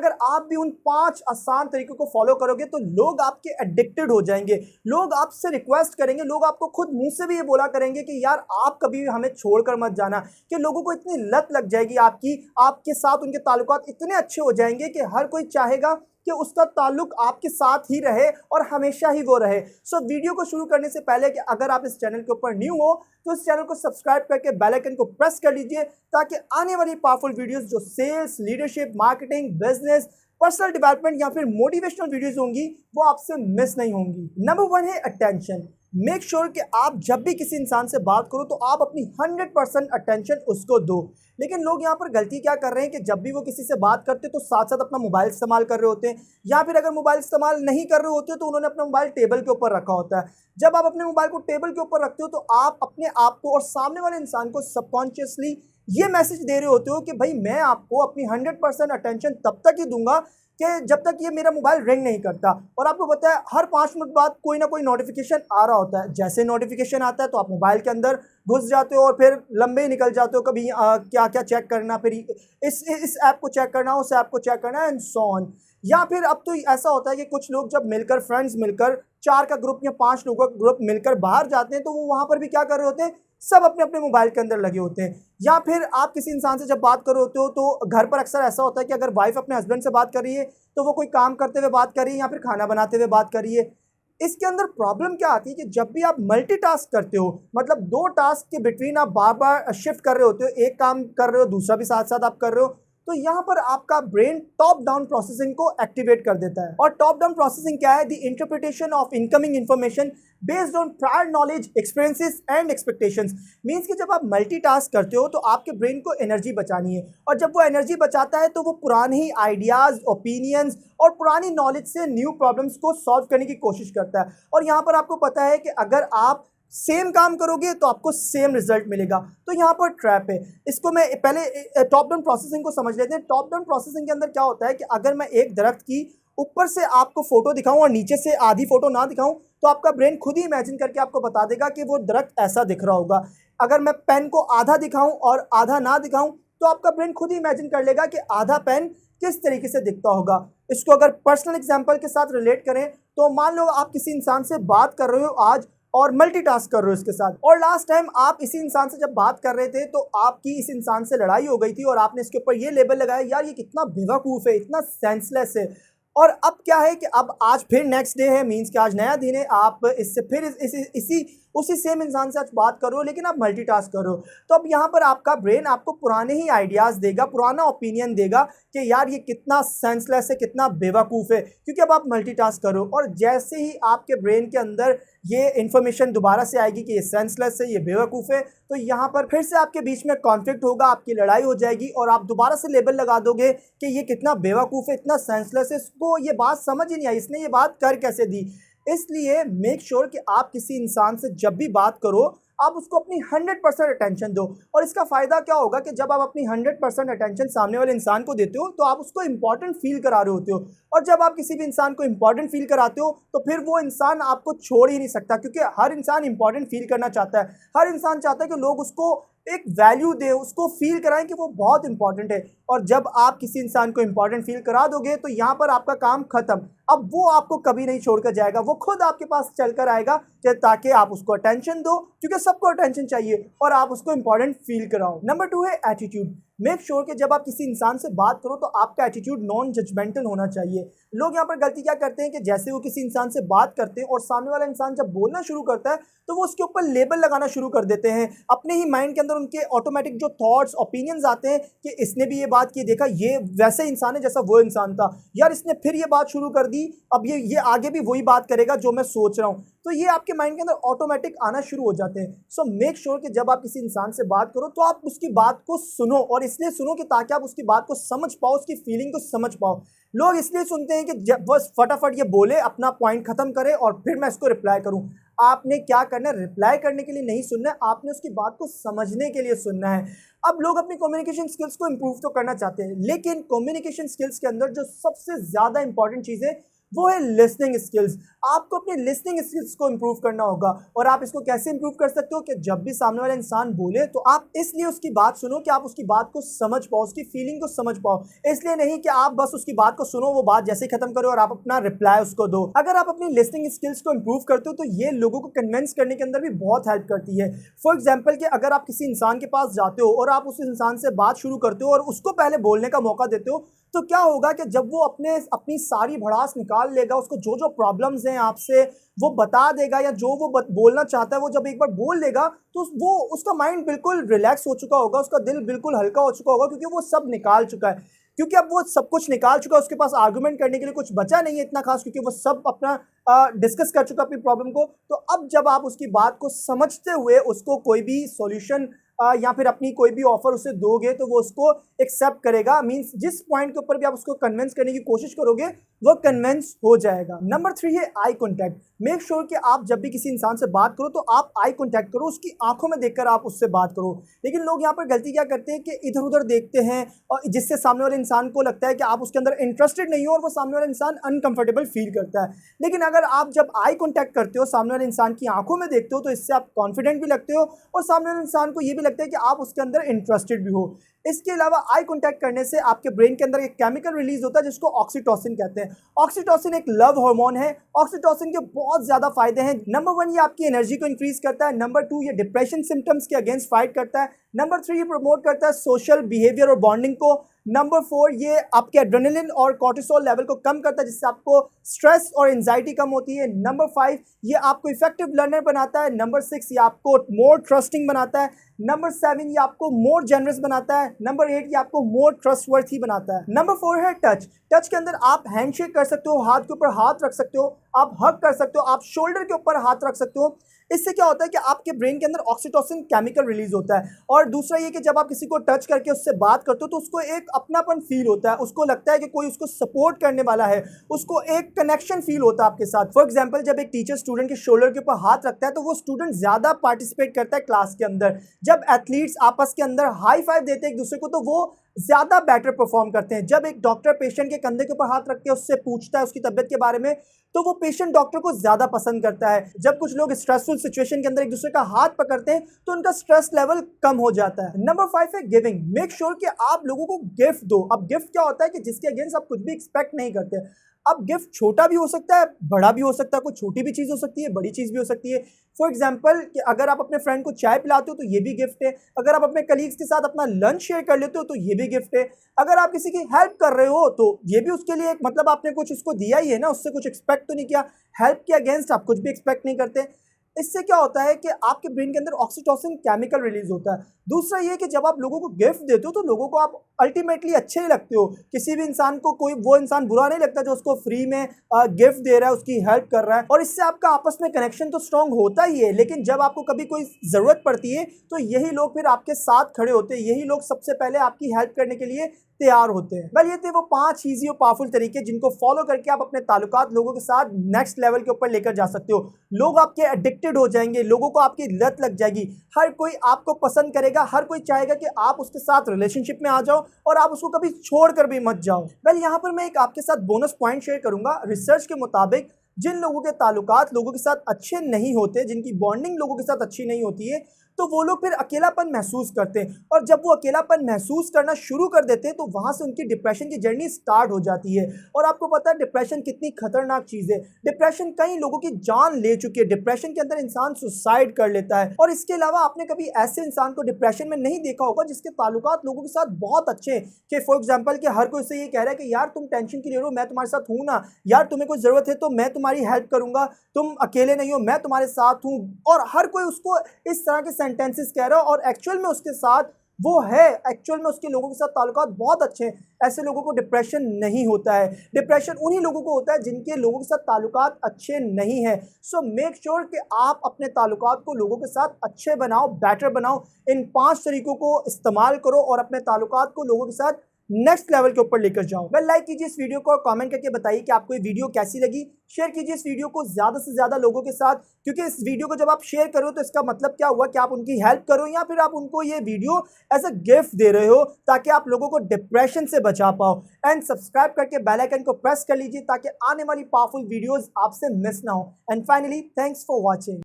अगर आप भी उन 5 आसान तरीकों को फॉलो करोगे तो लोग आपके एडिक्टेड हो जाएंगे, लोग आपसे रिक्वेस्ट करेंगे, लोग आपको खुद मुंह से भी ये बोला करेंगे कि यार आप कभी भी हमें छोड़कर मत जाना। कि लोगों को इतनी लत लग जाएगी आपकी, आपके साथ उनके ताल्लुकात इतने अच्छे हो जाएंगे कि हर कोई चाहेगा कि उसका ताल्लुक आपके साथ ही रहे और हमेशा ही वो रहे। सो वीडियो को शुरू करने से पहले कि अगर आप इस चैनल के ऊपर न्यू हो तो इस चैनल को सब्सक्राइब करके बेल आइकन को प्रेस कर लीजिए ताकि आने वाली पावरफुल वीडियोस जो sales, leadership, marketing, business, personal development या फिर मोटिवेशनल वीडियोस होंगी वो आपसे मिस नहीं होंगी। नंबर 1 है अटेंशन। मेक श्योर कि आप जब भी किसी इंसान से बात करो तो आप अपनी 100% अटेंशन उसको दो। लेकिन लोग यहाँ पर गलती क्या कर रहे हैं कि जब भी वो किसी से बात करते तो साथ साथ अपना मोबाइल इस्तेमाल कर रहे होते हैं, या फिर अगर मोबाइल इस्तेमाल नहीं कर रहे होते तो उन्होंने अपना मोबाइल टेबल के ऊपर रखा होता है। जब आप अपने मोबाइल को टेबल के ऊपर रखते हो तो आप अपने आप को और सामने वाले इंसान को सबकॉन्शियसली ये मैसेज दे रहे होते हो कि भाई मैं आपको अपनी 100% अटेंशन तब तक ही दूंगा कि जब तक ये मेरा मोबाइल रिंग नहीं करता। और आपको पता है हर 5 मिनट बाद कोई ना कोई नोटिफिकेशन आ रहा होता है। जैसे नोटिफिकेशन आता है तो आप मोबाइल के अंदर घुस जाते हो और फिर लंबे ही निकल जाते हो, कभी क्या क्या चेक करना, फिर इस ऐप को चेक करना, उस ऐप को चेक करना एंड सो ऑन। या फिर अब तो ऐसा होता है कि कुछ लोग जब मिलकर, फ्रेंड्स मिलकर 4 का ग्रुप या 5 लोगों का ग्रुप मिलकर बाहर जाते हैं तो वो वहां पर भी क्या कर रहे होते हैं, सब अपने अपने मोबाइल के अंदर लगे होते हैं। या फिर आप किसी इंसान से जब बात कर रहे होते हो तो घर पर अक्सर ऐसा होता है कि अगर वाइफ अपने हस्बैंड से बात कर रही है तो वो कोई काम करते हुए बात कर रही है या फिर खाना बनाते हुए बात कर रही है। इसके अंदर प्रॉब्लम क्या आती है कि जब भी आप मल्टीटास्क करते हो, मतलब 2 टास्क के बिटवीन आप बार बार शिफ्ट कर रहे होते हो, एक काम कर रहे हो दूसरा भी साथ साथ आप कर रहे हो, तो यहां पर आपका ब्रेन टॉप डाउन प्रोसेसिंग को एक्टिवेट कर देता है। और टॉप डाउन प्रोसेसिंग क्या है? The interpretation of incoming information based on prior knowledge, experiences and expectations. Means कि जब आप मल्टीटास्क करते हो तो आपके ब्रेन को एनर्जी बचानी है, और जब वो एनर्जी बचाता है तो वो पुराने ही आइडियाज, ओपिनियंस और पुरानी नॉलेज से न्यू प्रॉब्लम्स को सॉल्व करने की कोशिश करता है। और यहाँ पर आपको पता है कि अगर आप सेम काम करोगे तो आपको सेम रिजल्ट मिलेगा। तो यहाँ पर ट्रैप है। इसको मैं पहले टॉप डाउन प्रोसेसिंग को समझ लेते हैं। टॉप डाउन प्रोसेसिंग के अंदर क्या होता है कि अगर मैं एक दरख्त की ऊपर से आपको फोटो दिखाऊं और नीचे से आधी फोटो ना दिखाऊं तो आपका ब्रेन खुद ही इमेजिन करके आपको बता देगा कि वो दरख्त ऐसा दिख रहा होगा। अगर मैं पेन को आधा दिखाऊं और आधा ना दिखाऊं तो आपका ब्रेन खुद ही इमेजिन कर लेगा कि आधा पेन किस तरीके से दिखता होगा। इसको अगर पर्सनल एग्जांपल के साथ रिलेट करें तो मान लो आप किसी इंसान से बात कर रहे हो आज और मल्टीटास्क कर रहे हो इसके साथ, और लास्ट टाइम आप इसी इंसान से जब बात कर रहे थे तो आपकी इस इंसान से लड़ाई हो गई थी और आपने इसके ऊपर ये लेबल लगाया, यार ये कितना बेवकूफ़ है, इतना सेंसलेस है। और अब क्या है कि अब आज फिर नेक्स्ट डे है, मींस कि आज नया दिन है, आप इससे फिर इसी उसी सेम इंसान से आज बात कर रहे हो लेकिन आप मल्टीटास्क कर रहे हो। तो अब यहाँ पर आपका ब्रेन आपको पुराने ही आइडियाज़ देगा, पुराना ओपिनियन देगा कि यार ये कितना सेंसलेस है, कितना बेवकूफ़ है, क्योंकि अब आप मल्टीटास्क करो। और जैसे ही आपके ब्रेन के अंदर ये इन्फॉर्मेशन दोबारा से आएगी कि ये सेंसलेस है, ये बेवकूफ़ है, तो यहाँ पर फिर से आपके बीच में कॉन्फ्लिक्ट होगा, आपकी लड़ाई हो जाएगी और आप दोबारा से लेबल लगा दोगे कि ये कितना बेवकूफ़ है, इतना सेंसलेस है, इसको ये बात समझ ही नहीं आई, इसने ये बात कर कैसे दी। इसलिए मेक श्योर कि आप किसी इंसान से जब भी बात करो आप उसको अपनी 100% अटेंशन दो। और इसका फ़ायदा क्या होगा कि जब आप अपनी 100% अटेंशन सामने वाले इंसान को देते हो तो आप उसको इंपॉर्टेंट फील करा रहे होते हो, और जब आप किसी भी इंसान को इंपॉर्टेंट फील कराते हो तो फिर वो इंसान आपको छोड़ ही नहीं सकता, क्योंकि हर इंसान इंपॉर्टेंट फील करना चाहता है। हर इंसान चाहता है कि लोग उसको एक वैल्यू दे, उसको फील कराएं कि वो बहुत इंपॉर्टेंट है। और जब आप किसी इंसान को इंपॉर्टेंट फील करा दोगे तो यहाँ पर आपका काम खत्म। अब वो आपको कभी नहीं छोड़कर जाएगा, वो खुद आपके पास चलकर आएगा ताकि आप उसको अटेंशन दो, क्योंकि सबको अटेंशन चाहिए, और आप उसको इंपॉर्टेंट फील कराओ। नंबर 2 है एटीट्यूड। मेक श्योर कि जब आप किसी इंसान से बात करो तो आपका एटीट्यूड नॉन जजमेंटल होना चाहिए। लोग यहाँ पर गलती क्या करते हैं कि जैसे वो किसी इंसान से बात करते हैं और सामने वाला इंसान जब बोलना शुरू करता है तो वो उसके ऊपर लेबल लगाना शुरू कर देते हैं। अपने ही माइंड के अंदर उनके ऑटोमेटिक जो थॉट्स, ओपिनियंस आते हैं कि इसने भी ये बात की, देखा ये वैसे इंसान है जैसा वो इंसान था, यार इसने फिर ये बात शुरू कर दी, अब ये आगे भी वही बात करेगा जो मैं सोच रहा हूँ। तो ये आपके माइंड के अंदर ऑटोमेटिक आना शुरू हो जाते हैं। सो मेक श्योर कि जब आप किसी इंसान से बात करो तो आप उसकी बात को सुनो, और इसलिए सुनो कि ताकि आप उसकी बात को समझ पाओ, उसकी फीलिंग को समझ पाओ। लोग इसलिए सुनते हैं कि जब बस फटाफट ये बोले, अपना पॉइंट खत्म करे और फिर मैं इसको रिप्लाई करूं। आपने क्या करना है, रिप्लाई करने के लिए नहीं सुनना है, आपने उसकी बात को समझने के लिए सुनना है। अब लोग अपनी कम्युनिकेशन स्किल्स को इंप्रूव तो करना चाहते हैं, लेकिन कम्युनिकेशन स्किल्स के अंदर जो सबसे ज़्यादा इंपॉर्टेंट चीज़ है वो है लिसनिंग स्किल्स। आपको अपने लिसनिंग स्किल्स को इंप्रूव करना होगा। और आप इसको कैसे इंप्रूव कर सकते हो कि जब भी सामने वाला इंसान बोले तो आप इसलिए उसकी बात सुनो कि आप उसकी बात को समझ पाओ, उसकी फीलिंग को समझ पाओ। इसलिए नहीं कि आप बस उसकी बात को सुनो, वो बात जैसे ही खत्म करो और आप अपना रिप्लाई उसको दो। अगर आप अपनी लिसनिंग स्किल्स को इंप्रूव करते हो तो ये लोगों को कन्विंस करने के अंदर भी बहुत हेल्प करती है। फॉर एग्जाम्पल कि अगर आप किसी इंसान के पास जाते हो और आप उस इंसान से बात शुरू करते हो और उसको पहले बोलने का मौका देते हो, तो क्या होगा कि जब वो अपनी सारी भड़ास निकाल लेगा, उसको जो जो प्रॉब्लम्स हैं आपसे वो बता देगा, या जो वो बोलना चाहता है वो जब एक बार बोल लेगा, तो वो उसका माइंड बिल्कुल रिलैक्स हो चुका होगा, उसका दिल बिल्कुल हल्का हो चुका होगा, क्योंकि वो सब निकाल चुका है। क्योंकि अब वो सब कुछ निकाल चुका है, उसके पास आर्गुमेंट करने के लिए कुछ बचा नहीं है इतना खास, क्योंकि वो सब अपना डिस्कस कर चुका अपनी प्रॉब्लम को। तो अब जब आप उसकी बात को समझते हुए उसको कोई भी सॉल्यूशन या फिर अपनी कोई भी ऑफर उसे दोगे तो वो उसको एक्सेप्ट करेगा। मींस जिस पॉइंट के ऊपर भी आप उसको कन्विंस करने की कोशिश करोगे वो कन्विंस हो जाएगा। नंबर 3 है आई कॉन्टैक्ट। मेक श्योर कि आप जब भी किसी इंसान से बात करो तो आप आई कॉन्टैक्ट करो, उसकी आंखों में देखकर आप उससे बात करो। लेकिन लोग यहाँ पर गलती क्या करते हैं कि इधर उधर देखते हैं, और जिससे सामने वाले इंसान को लगता है कि आप उसके अंदर इंटरेस्टेड नहीं हो और वो सामने वाला इंसान अनकंफर्टेबल फील करता है। लेकिन अगर आप जब आई कॉन्टैक्ट करते हो, सामने वाले इंसान की आंखों में देखते हो, तो इससे आप कॉन्फिडेंट भी लगते हो और सामने वाले इंसान को ये भी लगता है कि आप उसके अंदर इंटरेस्टेड भी हो। इसके अलावा आई कॉन्टैक्ट करने से आपके ब्रेन के अंदर एक केमिकल रिलीज होता है जिसको ऑक्सीटोसिन कहते हैं। ऑक्सीटोसिन एक लव हार्मोन है। ऑक्सीटोसिन के बहुत ज्यादा फायदे हैं। नंबर 1 ये आपकी एनर्जी को इंक्रीज करता है। नंबर 2 ये डिप्रेशन सिम्टम्स के अगेंस्ट फाइट करता है। नंबर 3 ये प्रमोट करता है सोशल बिहेवियर और बॉन्डिंग को। नंबर 4 ये आपके एड्रेनलिन और कॉर्टिसोल लेवल को कम करता है, जिससे आपको स्ट्रेस और एंजाइटी कम होती है। नंबर 5 ये आपको इफेक्टिव लर्नर बनाता है। नंबर 6 ये आपको मोर ट्रस्टिंग बनाता है। नंबर 7 ये आपको मोर जेनरस बनाता है। नंबर 8 ये आपको मोर ट्रस्टवर्थी बनाता है। नंबर 4 है टच। टच के अंदर आप हैंडशेक कर सकते हो, हाथ के ऊपर हाथ रख सकते हो, आप हग कर सकते हो, आप शोल्डर के ऊपर हाथ रख सकते हो। इससे क्या होता है कि आपके ब्रेन के अंदर ऑक्सीटोसिन केमिकल रिलीज होता है। और दूसरा ये कि जब आप किसी को टच करके उससे बात करते हो तो उसको एक अपनापन फील होता है, उसको लगता है कि कोई उसको सपोर्ट करने वाला है, उसको एक कनेक्शन फील होता है आपके साथ। फॉर एग्जाम्पल जब एक टीचर स्टूडेंट के शोल्डर के ऊपर हाथ रखता है तो वो स्टूडेंट ज्यादा पार्टिसिपेट करता है क्लास के अंदर। जब एथलीट्स आपस के अंदर हाई फाइव देते हैं एक दूसरे को तो वो ज्यादा बेटर परफॉर्म करते हैं। जब एक डॉक्टर पेशेंट के कंधे के ऊपर हाथ रख के उससे पूछता है उसकी तबियत के बारे में तो वो पेशेंट डॉक्टर को ज्यादा पसंद करता है। जब कुछ लोग स्ट्रेसफुल सिचुएशन के अंदर एक दूसरे का हाथ पकड़ते हैं तो उनका स्ट्रेस लेवल कम हो जाता है। नंबर 5 है गिविंग। मेक श्योर कि आप लोगों को गिफ्ट दो। अब गिफ्ट क्या होता है कि जिसके अगेंस्ट आप कुछ भी एक्सपेक्ट नहीं करते। अब गिफ्ट छोटा भी हो सकता है, बड़ा भी हो सकता है, कोई छोटी भी चीज हो सकती है, बड़ी चीज भी हो सकती है। फॉर एग्जाम्पल कि अगर आप अपने फ्रेंड को चाय पिलाते हो तो ये भी गिफ्ट है। अगर आप अपने कलीग्स के साथ अपना लंच शेयर कर लेते हो तो ये भी गिफ्ट है। अगर आप किसी की हेल्प कर रहे हो तो ये भी उसके लिए एक मतलब आपने कुछ उसको दिया ही है ना, उससे कुछ एक्सपेक्ट तो नहीं किया। हेल्प के अगेंस्ट आप कुछ भी एक्सपेक्ट नहीं करते। इससे क्या होता है कि आपके ब्रेन के अंदर ऑक्सीटोसिन केमिकल रिलीज होता है। दूसरा ये कि जब आप लोगों को गिफ्ट देते हो तो लोगों को आप अल्टीमेटली अच्छे ही लगते हो। किसी भी इंसान को कोई वो इंसान बुरा नहीं लगता जो उसको फ्री में गिफ्ट दे रहा है, उसकी हेल्प कर रहा है, और इससे आपका आपस में कनेक्शन तो स्ट्रांग होता ही है। लेकिन जब आपको कभी कोई जरूरत पड़ती है तो यही लोग फिर आपके साथ खड़े होते हैं, यही लोग सबसे पहले आपकी हेल्प करने के लिए तैयार होते हैं। वेल ये थे वो 5 इजी और पावरफुल तरीके जिनको फॉलो करके आप अपने ताल्लुकात लोगों के साथ नेक्स्ट लेवल के ऊपर लेकर जा सकते हो। लोग आपके एडिक्टेड हो जाएंगे, लोगों को आपकी लत लग जाएगी, हर कोई आपको पसंद करेगा, हर कोई चाहेगा कि आप उसके साथ रिलेशनशिप में आ जाओ और आप उसको कभी छोड़कर भी मत जाओ। वेल यहाँ पर मैं एक आपके साथ बोनस पॉइंट शेयर करूंगा। रिसर्च के मुताबिक जिन लोगों के ताल्लुकात लोगों के साथ अच्छे नहीं होते, जिनकी बॉन्डिंग लोगों के साथ अच्छी नहीं होती है, तो वो लोग फिर अकेलापन महसूस करते हैं। और जब वो अकेलापन महसूस करना शुरू कर देते हैं तो वहां से उनकी डिप्रेशन की जर्नी स्टार्ट हो जाती है। और आपको पता है डिप्रेशन कितनी खतरनाक चीज है। डिप्रेशन कई लोगों की जान ले चुकी है। डिप्रेशन के अंदर इंसान सुसाइड कर लेता है। और इसके अलावा आपने कभी ऐसे इंसान को डिप्रेशन में नहीं देखा होगा जिसके ताल्लुकात लोगों के साथ बहुत अच्छे हैं, कि फॉर एग्जाम्पल कि हर कोई से ये कह रहा है कि यार तुम टेंशन क्यों ले रहे हो, मैं तुम्हारे साथ हूं ना, यार तुम्हें कोई जरूरत है तो मैं तुम्हारी हेल्प करूंगा, तुम अकेले नहीं हो, मैं तुम्हारे साथ हूं। और हर कोई उसको इस तरह के सेंटेंसेस कह रहा है और एक्चुअल में उसके साथ वो है, एक्चुअल में उसके लोगों के साथ ताल्लुकात बहुत अच्छे हैं। ऐसे लोगों को डिप्रेशन नहीं होता है। डिप्रेशन उन्हीं लोगों को होता है जिनके लोगों के साथ ताल्लुकात अच्छे नहीं है। सो मेक श्योर कि आप अपने ताल्लुकात को लोगों के साथ अच्छे बनाओ, बेटर बनाओ। इन 5 तरीकों को इस्तेमाल करो और अपने ताल्लुकात को लोगों के साथ नेक्स्ट लेवल के ऊपर लेकर जाओ। वेल लाइक कीजिए इस वीडियो को और कमेंट करके बताइए कि आपको ये वीडियो कैसी लगी। शेयर कीजिए इस वीडियो को ज्यादा से ज्यादा लोगों के साथ, क्योंकि इस वीडियो को जब आप शेयर करो तो इसका मतलब क्या हुआ कि आप उनकी हेल्प करो या फिर आप उनको ये वीडियो एज अ गिफ्ट दे रहे हो ताकि आप लोगों को डिप्रेशन से बचा पाओ। एंड सब्सक्राइब करके बेल आइकन को प्रेस कर लीजिए ताकि आने वाली पावरफुल वीडियोस आपसे मिस ना हो। And finally thanks for watching.